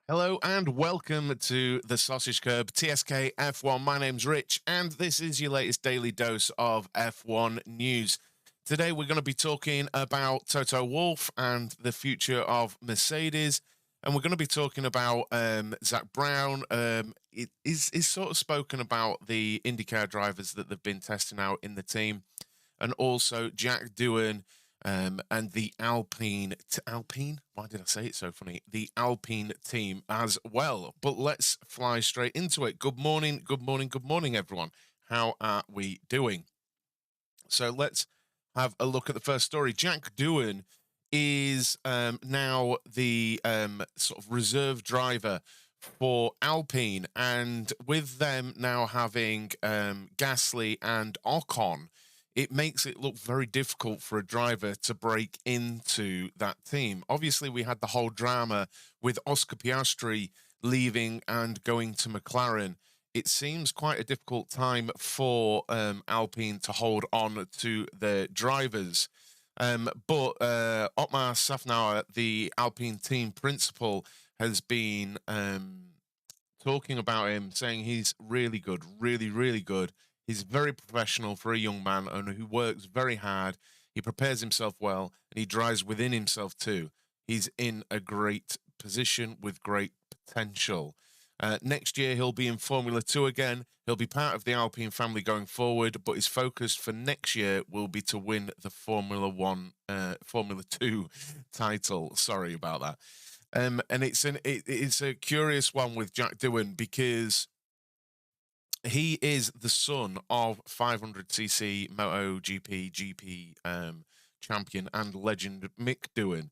Hello and welcome to the Sausage Curb TSK F1. My name's Rich and this is your latest daily dose of F1 news. Today we're going to be talking about Toto Wolff and the future of Mercedes, and we're going to be talking about Zak Brown. It is sort of spoken about the IndyCar drivers that they've been testing out in the team, and also Jack Doohan. And the Alpine, why did I say it so funny? The Alpine team as well. But let's fly straight into it. Good morning, everyone. How are we doing? So let's have a look at the first story. Jack Doohan is now the sort of reserve driver for Alpine, and with them now having Gasly and Ocon, it makes it look very difficult for a driver to break into that team. Obviously, we had the whole drama with Oscar Piastri leaving and going to McLaren. It seems quite a difficult time for Alpine to hold on to the drivers. But Otmar SZAFNAUER, the Alpine team principal, has been talking about him, saying he's really good, really good. He's very professional for a young man and who works very hard. He prepares himself well and he drives within himself too. He's in a great position with great potential. Next year, he'll be in Formula 2 again. He'll be part of the Alpine family going forward, but his focus for next year will be to win the Formula 2 title. Sorry about that. And it's a curious one with Jack Doohan because he is the son of 500cc MotoGP GP champion and legend Mick Doohan,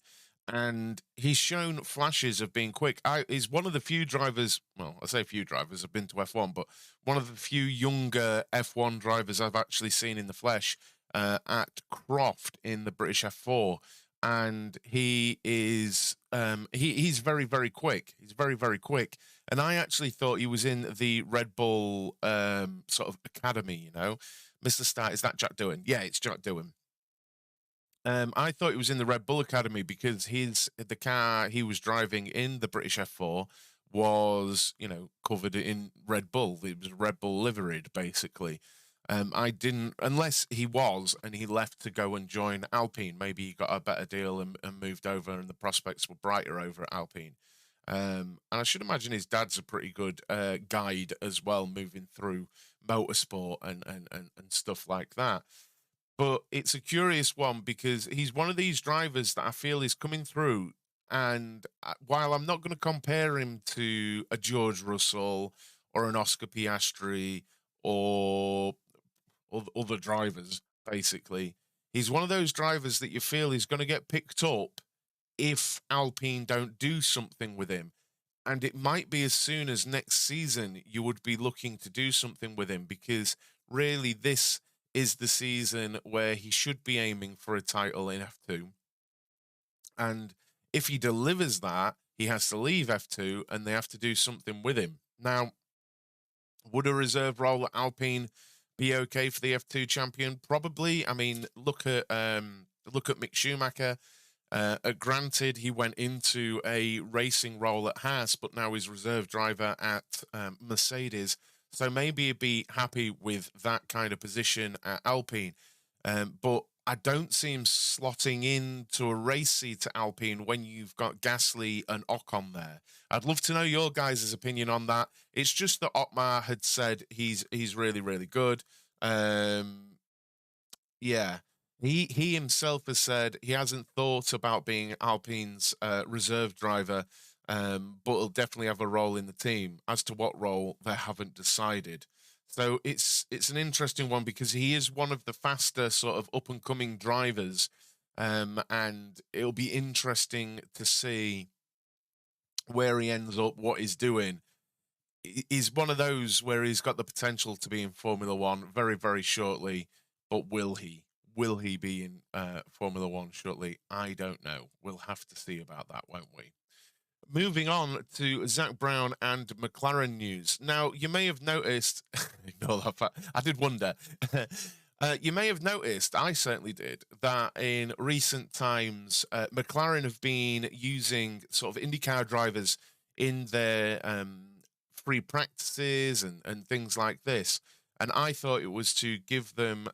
and he's shown flashes of being quick. He's one of the few drivers, well, I say few drivers, have been to F1, but one of the few younger F1 drivers I've actually seen in the flesh at Croft in the British F4. And he is he's very quick. He's very quick. And I actually thought he was in the Red Bull sort of academy, you know. Mr. Star, is that Jack Doohan? Yeah, it's Jack Doohan. I thought he was in the Red Bull academy because the car he was driving in the British F4 was, you know, covered in Red Bull. It was Red Bull liveried, basically. I didn't, unless he was, and he left to go and join Alpine. Maybe he got a better deal and moved over, and the prospects were brighter over at Alpine. And I should imagine his dad's a pretty good guide as well, moving through motorsport and stuff like that. But it's a curious one because he's one of these drivers that I feel is coming through. And while I'm not going to compare him to a George Russell or an Oscar Piastri or other drivers, basically, he's one of those drivers that you feel is going to get picked up if Alpine don't do something with him. And it might be as soon as next season you would be looking to do something with him, because really this is the season where he should be aiming for a title in F2. And if he delivers that, he has to leave F2 and they have to do something with him. Now, would a reserve role at Alpine be okay for the F2 champion? Probably. I mean, look at Mick Schumacher. Granted, he went into a racing role at Haas, but now he's reserve driver at Mercedes. So maybe he'd be happy with that kind of position at Alpine. But I don't see him slotting into a race seat at Alpine when you've got Gasly and Ocon there. I'd love to know your guys' opinion on that. It's just that Otmar had said he's really good. Yeah. He himself has said he hasn't thought about being Alpine's reserve driver, but he'll definitely have a role in the team. As to what role, they haven't decided. So it's an interesting one because he is one of the faster sort of up-and-coming drivers, and it'll be interesting to see where he ends up, what he's doing. He's one of those where he's got the potential to be in Formula One very shortly, but will he? Will he be in Formula One shortly? I don't know. We'll have to see about that, won't we? Moving on to Zak Brown and McLaren news. Now, you may have noticed, ignore that fact, I did wonder. You may have noticed, I certainly did, that in recent times, McLaren have been using sort of IndyCar drivers in their free practices and things like this. And I thought it was to give them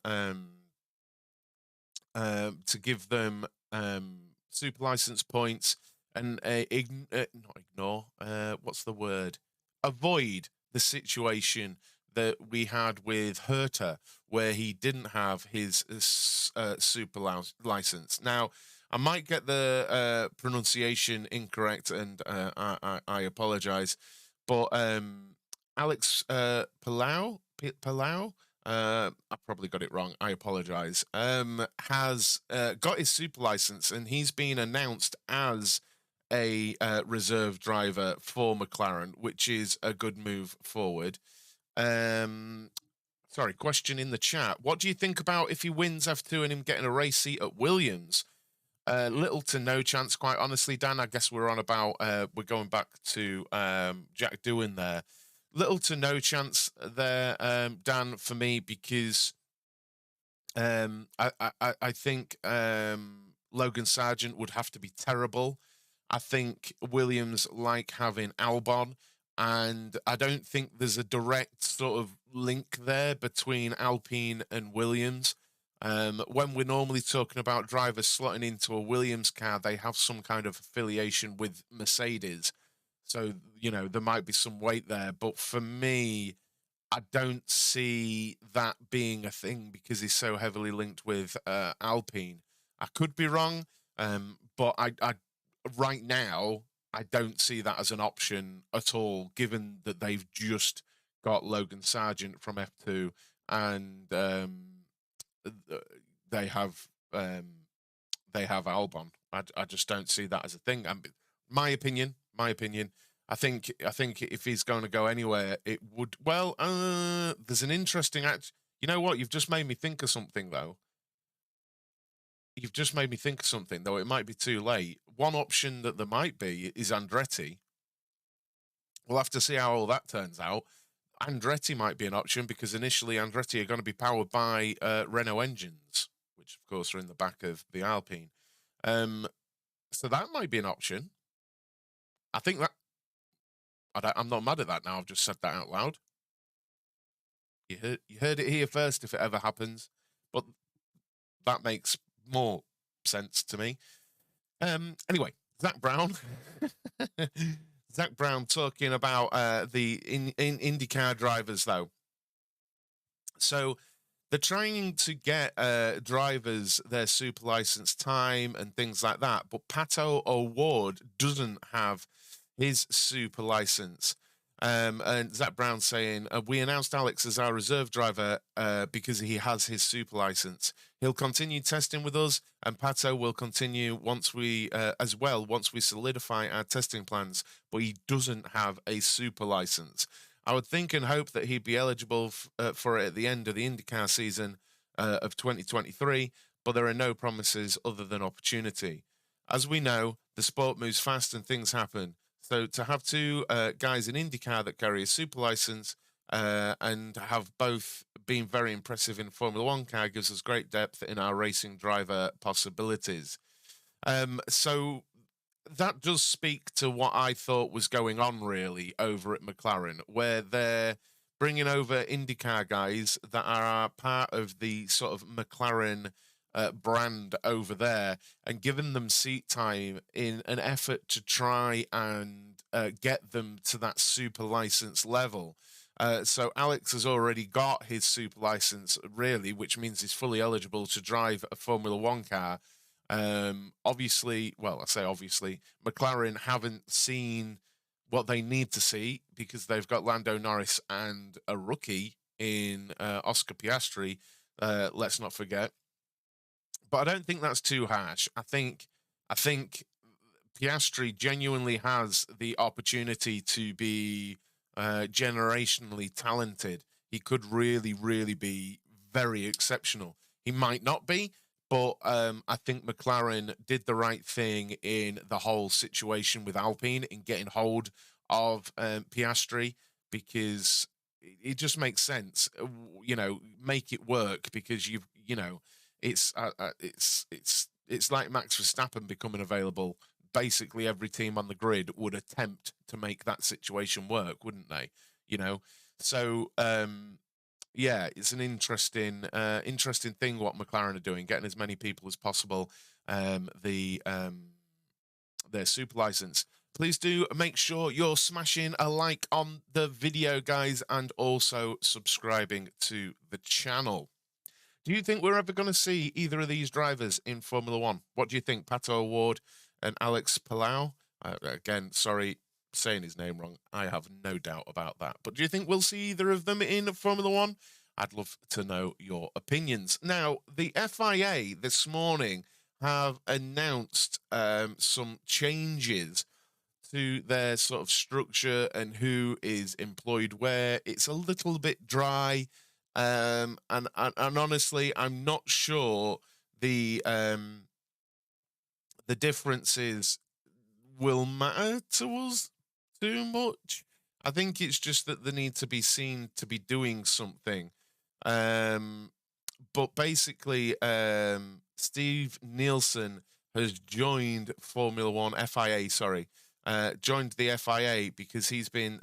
super license points and not ignore, what's the word? Avoid the situation that we had with Herta, where he didn't have his super license. Now, I might get the pronunciation incorrect, and I apologize, but Álex Palou, I probably got it wrong. I apologize. Has got his super license, and he's been announced as a reserve driver for McLaren, which is a good move forward. Sorry, question in the chat. What do you think about if he wins F2 and him getting a race seat at Williams? Little to no chance, quite honestly, Dan. I guess we're on about, we're going back to Jack Doohan there. Little to no chance there, Dan, for me, because I think Logan Sargent would have to be terrible. I think Williams like having Albon, and I don't think there's a direct sort of link there between Alpine and Williams. When we're normally talking about drivers slotting into a Williams car, they have some kind of affiliation with Mercedes. So, you know, there might be some weight there. But for me, I don't see that being a thing because he's so heavily linked with Alpine. I could be wrong, but I right now, I don't see that as an option at all, given that they've just got Logan Sargent from F2 and they have Albon. I just don't see that as a thing. My opinion. I think if he's going to go anywhere, it would. Well, there's an interesting You know what? You've just made me think of something, though. Though it might be too late. One option that there might be is Andretti. We'll have to see how all that turns out. Andretti might be an option because initially Andretti are going to be powered by Renault engines, which of course are in the back of the Alpine. So that might be an option. I think that I'm not mad at that now. I've just said that out loud. You heard it here first if it ever happens, but that makes more sense to me. Anyway, Zak Brown. Zak Brown talking about the IndyCar drivers, though. So they're trying to get drivers their super license time and things like that, but Pato O'Ward doesn't have his super license. And Zak Brown saying, we announced Álex as our reserve driver because he has his super license. He'll continue testing with us, and Pato will continue once we solidify our testing plans, but he doesn't have a super license. I would think and hope that he'd be eligible for it at the end of the IndyCar season of 2023, but there are no promises other than opportunity. As we know, the sport moves fast and things happen. So to have two guys in IndyCar that carry a super license and have both been very impressive in Formula One car gives us great depth in our racing driver possibilities. So that does speak to what I thought was going on really over at McLaren, where they're bringing over IndyCar guys that are part of the sort of McLaren brand over there and giving them seat time in an effort to try and get them to that super license level. So Álex has already got his super license, really, which means he's fully eligible to drive a Formula One car. Obviously, McLaren haven't seen what they need to see because they've got Lando Norris and a rookie in Oscar Piastri. Let's not forget. But I don't think that's too harsh. I think Piastri genuinely has the opportunity to be generationally talented. He could really, really be very exceptional. He might not be, but I think McLaren did the right thing in the whole situation with Alpine in getting hold of Piastri because it just makes sense. Make it work because it's like Max Verstappen becoming available. basically every team on the grid would attempt to make that situation work, wouldn't they? You know, so yeah, it's an interesting thing what McLaren are doing, getting as many people as possible their super license. Please do make sure you're smashing a like on the video, guys, and also subscribing to the channel. Do you think we're ever going to see either of these drivers in Formula One? What do you think, Pato O'Ward and Álex Palou? Again, sorry, saying his name wrong. I have no doubt about that. But do you think we'll see either of them in Formula One? I'd love to know your opinions. Now, the FIA this morning have announced some changes to their sort of structure and who is employed where. It's a little bit dry, and honestly, I'm not sure the differences will matter to us too much. I think it's just that they need to be seen to be doing something. But basically, Steve Nielsen has joined Formula One, FIA, sorry, joined the FIA because he's been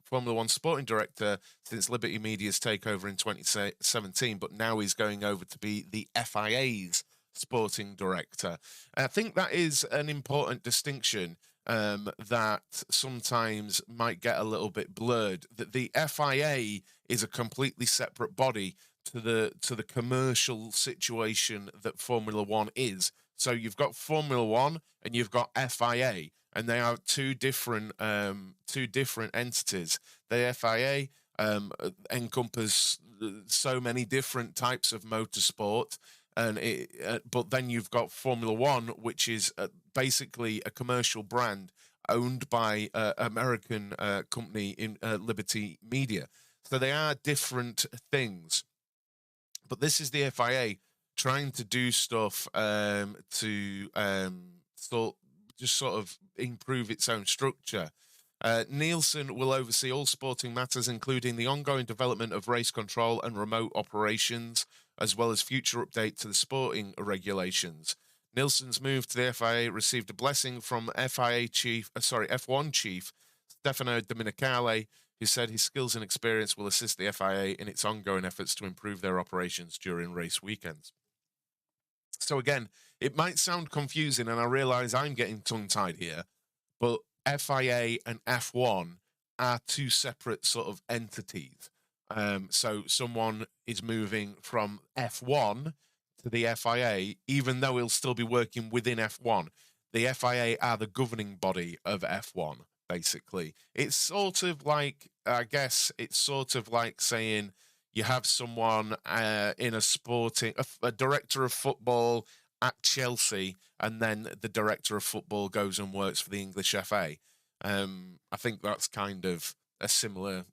Formula One sporting director since Liberty Media's takeover in 2017, but now he's going over to be the FIA's sporting director. I think that is an important distinction that sometimes might get a little bit blurred, that the FIA is a completely separate body to the commercial situation that Formula One is. So you've got Formula One and you've got FIA, and they are two different entities. The FIA encompass so many different types of motorsport, and but then you've got Formula One, which is basically a commercial brand owned by American company in Liberty Media. So they are different things. But this is the FIA trying to do stuff to sort of improve its own structure. Nielsen will oversee all sporting matters, including the ongoing development of race control and remote operations, as well as future update to the sporting regulations. Nielsen's move to the FIA received a blessing from F1 chief Stefano Domenicali, who said his skills and experience will assist the FIA in its ongoing efforts to improve their operations during race weekends. So again, it might sound confusing, and I realize I'm getting tongue-tied here, but FIA and F1 are two separate sort of entities. So someone is moving from F1 to the FIA, even though he'll still be working within F1. The FIA are the governing body of F1, basically. It's sort of like, I guess, it's sort of like saying you have someone in a director of football at Chelsea, and then the director of football goes and works for the English FA. I think that's kind of a similar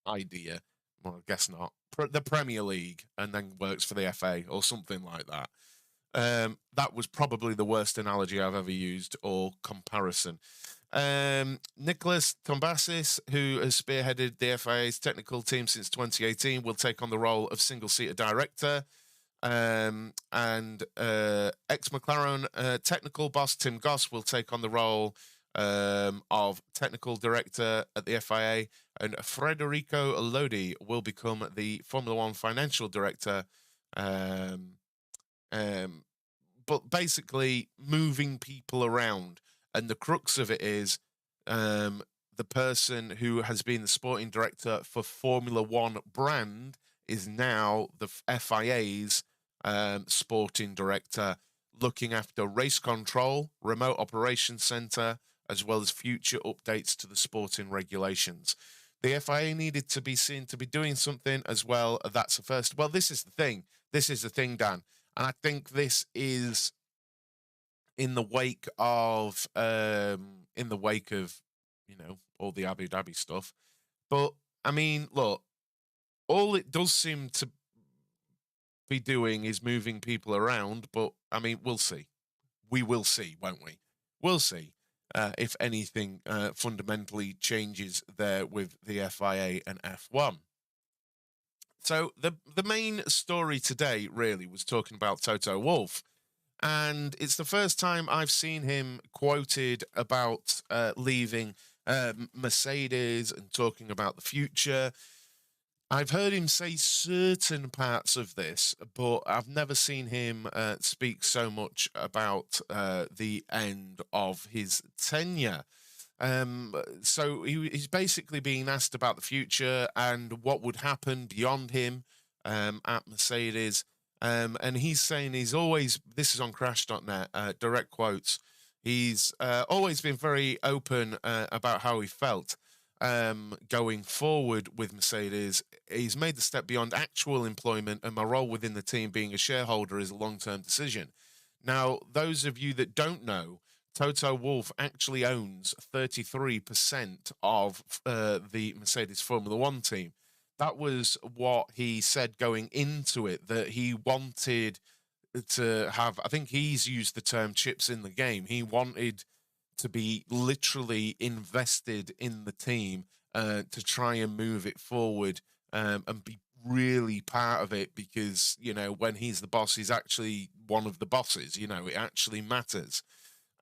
idea. Well, I guess not. The Premier League, and then works for the FA or something like that. That was probably the worst analogy I've ever used, or comparison. Nicholas Tombasis, who has spearheaded the FIA's technical team since 2018, will take on the role of single-seater director. And ex-McLaren technical boss Tim Goss will take on the role of technical director at the FIA, and Federico Lodi will become the Formula One financial director. But basically moving people around, and the crux of it is the person who has been the sporting director for Formula One brand is now the FIA's sporting director, looking after race control, remote operations center, as well as future updates to the sporting regulations. The FIA needed to be seen to be doing something as well. That's the first. Well, this is the thing. This is the thing, Dan. And I think this is in the wake of, you know, all the Abu Dhabi stuff. But I mean, look, all it does seem to be doing is moving people around. But I mean, we'll see. We will see, won't we? We'll see if anything fundamentally changes there with the FIA and F1. So the main story today really was talking about Toto Wolff. And it's the first time I've seen him quoted about leaving Mercedes and talking about the future. I've heard him say certain parts of this, but I've never seen him speak so much about the end of his tenure. So he's basically being asked about the future and what would happen beyond him at Mercedes. And he's saying he's always, this is on crash.net, direct quotes, he's always been very open about how he felt going forward with Mercedes. He's made the step beyond actual employment, and my role within the team being a shareholder is a long-term decision. Now, those of you that don't know, Toto Wolff actually owns 33% of the Mercedes Formula One team. That was what he said going into it, that he wanted to have, I think he's used the term chips in the game. He wanted to be literally invested in the team to try and move it forward and be really part of it, because, you know, when he's the boss, he's actually one of the bosses, you know, it actually matters.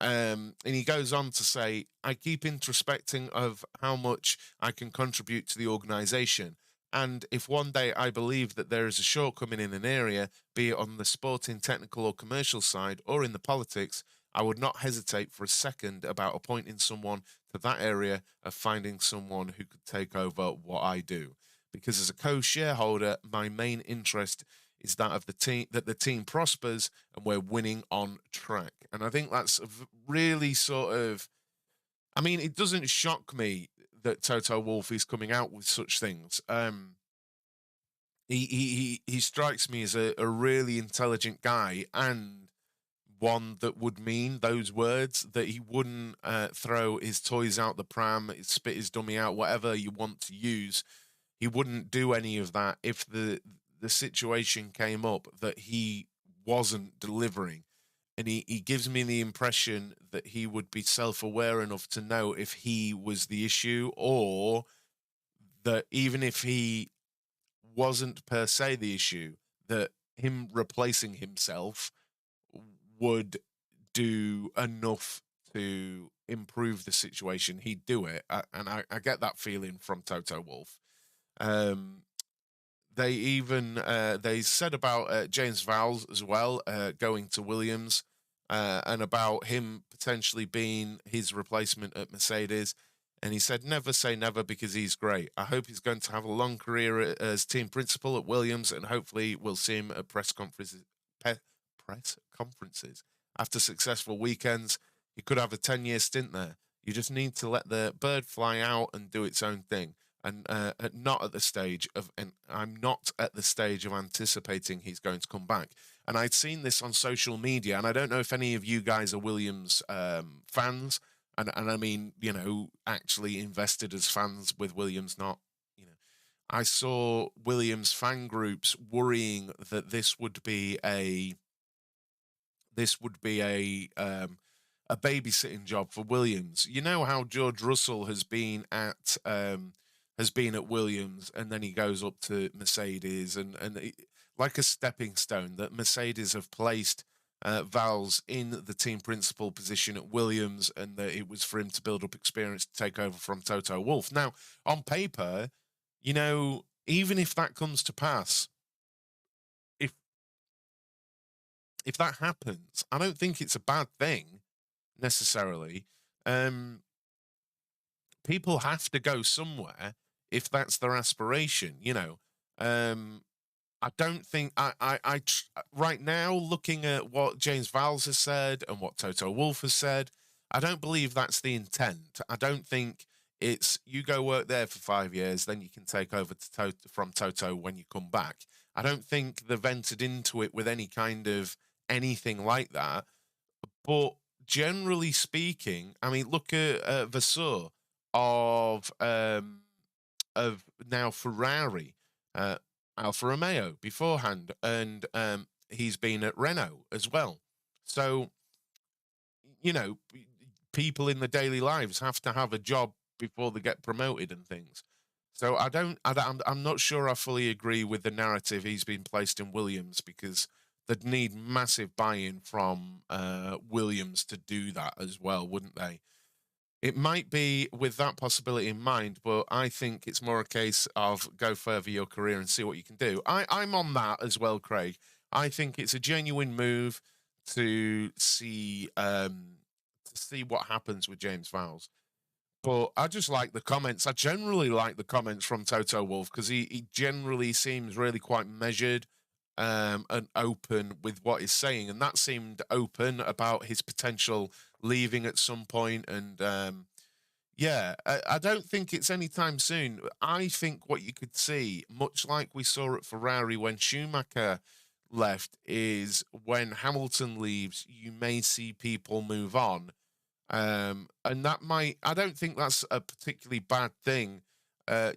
And he goes on to say, I keep introspecting of how much I can contribute to the organization. And if one day I believe that there is a shortcoming in an area, be it on the sporting, technical, or commercial side, or in the politics, I would not hesitate for a second about appointing someone to that area of finding someone who could take over what I do. Because as a co-shareholder, my main interest is that of the team, that the team prospers and we're winning on track. And I think that's really sort of, I mean, it doesn't shock me that Toto Wolff is coming out with such things. He strikes me as a really intelligent guy, and one that would mean those words, that he wouldn't throw his toys out the pram, spit his dummy out, whatever you want to use. He wouldn't do any of that if the situation came up that he wasn't delivering. And he gives me the impression that he would be self-aware enough to know if he was the issue, or that even if he wasn't per se the issue, that him replacing himself would do enough to improve the situation. He'd do it. And I get that feeling from Toto Wolff. They even they said about James Vowles as well, going to Williams, and about him potentially being his replacement at Mercedes. And he said, never say never, because he's great. I hope he's going to have a long career as team principal at Williams, and hopefully we'll see him at press conferences after successful weekends. He could have a 10-year stint there. You just need to let the bird fly out and do its own thing. And not at the stage of, and I'm not at the stage of anticipating he's going to come back. And I'd seen this on social media, and I don't know if any of you guys are Williams fans, and I mean, you know, actually invested as fans with Williams, not, you know. I saw Williams fan groups worrying that this would be a babysitting job for Williams. You know how George Russell has been at Williams, and then he goes up to Mercedes, and like a stepping stone, that Mercedes have placed Vowles in the team principal position at Williams, and that it was for him to build up experience to take over from Toto Wolff. Now, on paper, you know, even if that comes to pass, if that happens, I don't think it's a bad thing necessarily. People have to go somewhere if that's their aspiration, you know. I don't think right now, looking at what James Vowles has said and what Toto Wolff has said, I don't believe that's the intent. I don't think it's you go work there for 5 years, then you can take over from Toto when you come back. I don't think they've entered into it with any kind of anything like that. But generally speaking, I mean, look at Vasseur of now Ferrari, Alfa Romeo beforehand, and he's been at Renault as well. So, you know, people in the daily lives have to have a job before they get promoted and things. So I'm not sure I fully agree with the narrative he's been placed in Williams, because they'd need massive buy-in from Williams to do that as well, wouldn't they? It might be with that possibility in mind, but I think it's more a case of go further your career and see what you can do. I'm on that as well, Craig. I think it's a genuine move to see what happens with James Vowles. But I just like the comments. I generally like the comments from Toto Wolff because he generally seems really quite measured and open with what he's saying. And that seemed open about his potential leaving at some point. And yeah, I don't think it's anytime soon. I think what you could see, much like we saw at Ferrari when Schumacher left, is when Hamilton leaves, you may see people move on. And that might, I don't think that's a particularly bad thing.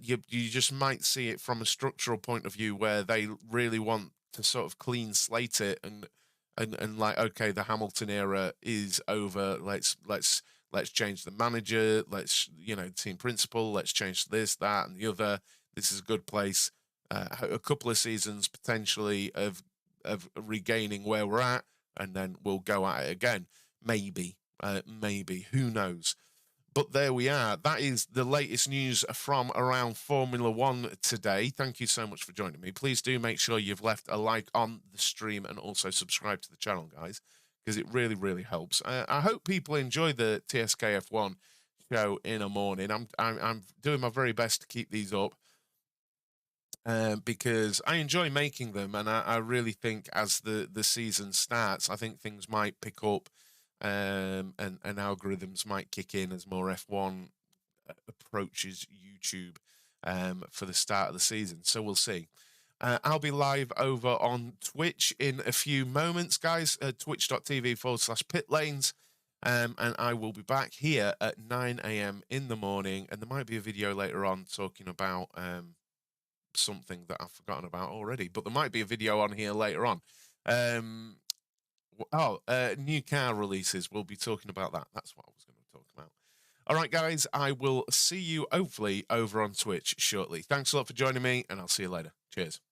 You just might see it from a structural point of view where they really want to sort of clean slate it and like, okay, the Hamilton era is over. Let's change the manager. Let's, team principal. Let's change this, that, and the other. This is a good place. A couple of seasons potentially of regaining where we're at, and then we'll go at it again. Maybe, who knows? But there we are. That is the latest news from around Formula One today. Thank you so much for joining me. Please do make sure you've left a like on the stream and also subscribe to the channel, guys, because it really, really helps. I hope people enjoy the TSK F1 show in a morning. I'm doing my very best to keep these up because I enjoy making them, and I really think as the season starts, I think things might pick up. And algorithms might kick in as more F1 approaches YouTube for the start of the season. So we'll see. I'll be live over on Twitch in a few moments, guys. Twitch.tv/pitlanes. And I will be back here at 9 a.m. in the morning. And there might be a video later on talking about something that I've forgotten about already. But there might be a video on here later on. New car releases. We'll be talking about that. That's what I was going to talk about. All right, guys, I will see you hopefully over on Twitch shortly. Thanks a lot for joining me, and I'll see you later. Cheers.